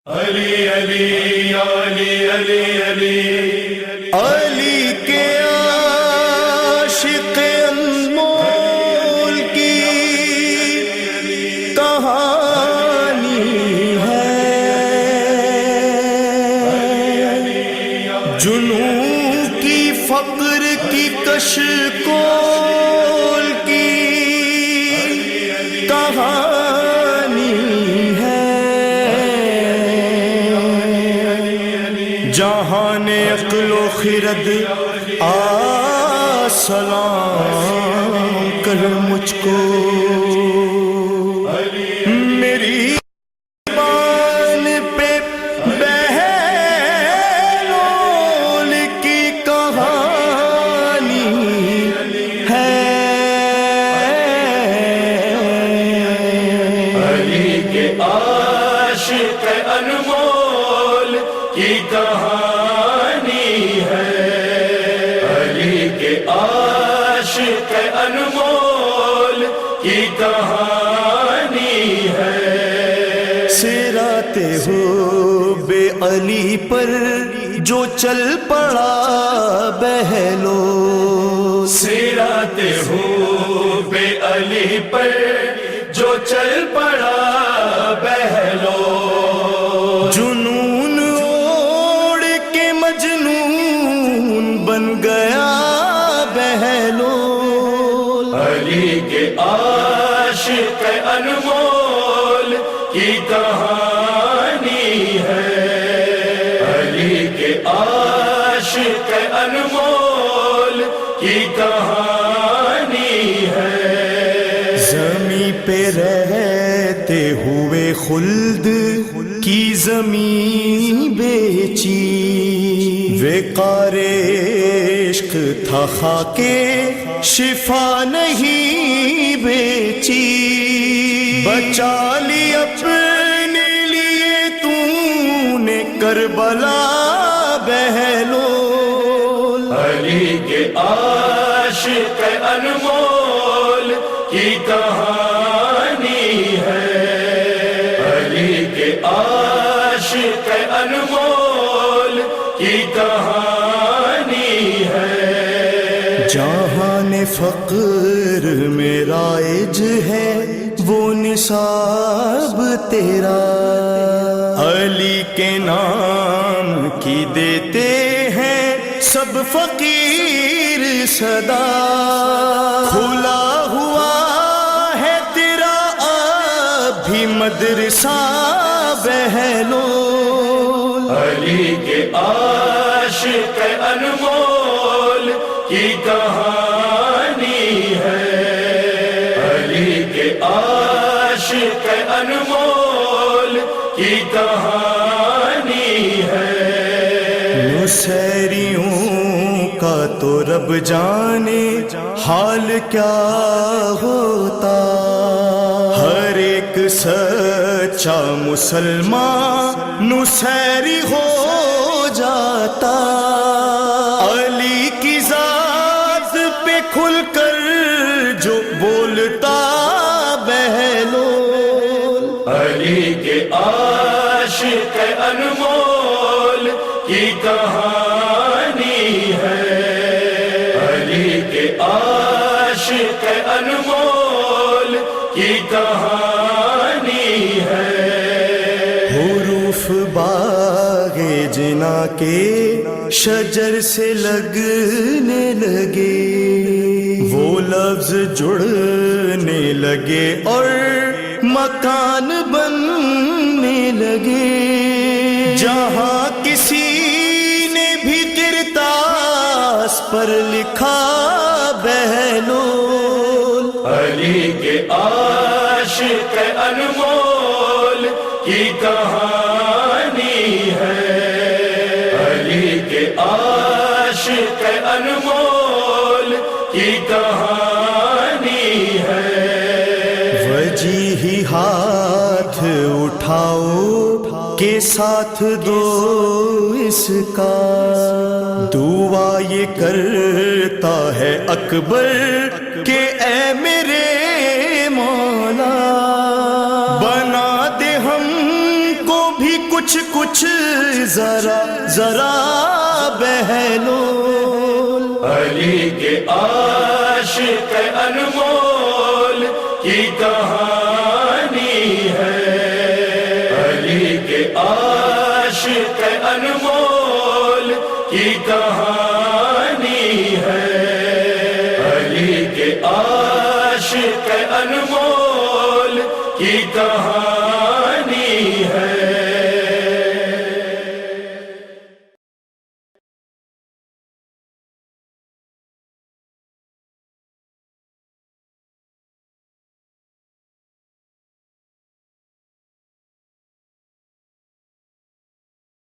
علی علی علی علی علی علی کے عاشق انمول کی کہانی ہے، جنوں کی فقر کی کشکول کی کہانی ہے، جہان عقل و خرد سلام کر مجھ کو، میری بان پہ بہلول کی کہانی ہے، علی کے عاشق انمول کی کہانی ہے، علی کے عاشق انمول کی کہانی ہے، سیرات ہو بے علی پر جو چل پڑا بہلو، سیرات ہو بے علی پر جو چل پڑا بہلو، جنون اوڑ کے مجنون بن گیا بہلول، علی کے عاشق انمول کی کہانی ہے، علی کے عاشق انمول کی کہانی ہے، زمیں پہ رہتے ہوئے خلد کی زمین بیچی، وقار عشق تھا خاکے شفا نہیں بیچی، بچا لی اپنے لیے تو نے کربلا بہلول، علی کے عاشق انمول کی کہانی ہے، علی کے عاشق انمول کی کہانی ہے، جہان فقر میں رائج ہے وہ نصاب تیرا، علی کے نام کی دیتے ہیں سب فقیر صدا، کھلا ہوا ہے تیرا اب بھی مدرسہ بہلول، علی کے عاشق انمول کی کہانی ہے، علی کے عاشق انمول کی کہانی ہے، نصیریوں کا تو رب جانے حال کیا ہوتا، ہر ایک سچا مسلمان نصیری ہو جاتا، علی کی ذات پہ کھل کر جو بولتا بہلول، علی کے عاشق انمول کی کہانی ہے، علی کے عاشق انمول کی کہانی ہے، حروف باغ جنا کے شجر سے لگنے لگے، وہ لفظ جڑنے لگے اور مکان بننے لگے، جہاں کسی نے بھی کرتاس پر لکھا بہلول، علی کے عاشق انمول کی کہانی ہے، علی کے عاشق انمول کی کہانی ہے، وجیہی ہاتھ اٹھاؤ کے ساتھ دو اس کا، دعا یہ کرتا ہے اکبر کہ اے میرے مولا، بنا دے ہم کو بھی کچھ کچھ کچھ ذرا ذرا بہلول علی کے عاشق انمول کی کہانی ہے، علی کے عاشق انمول کی کہانی ہے، علی کے عاشق انمول کی کہانی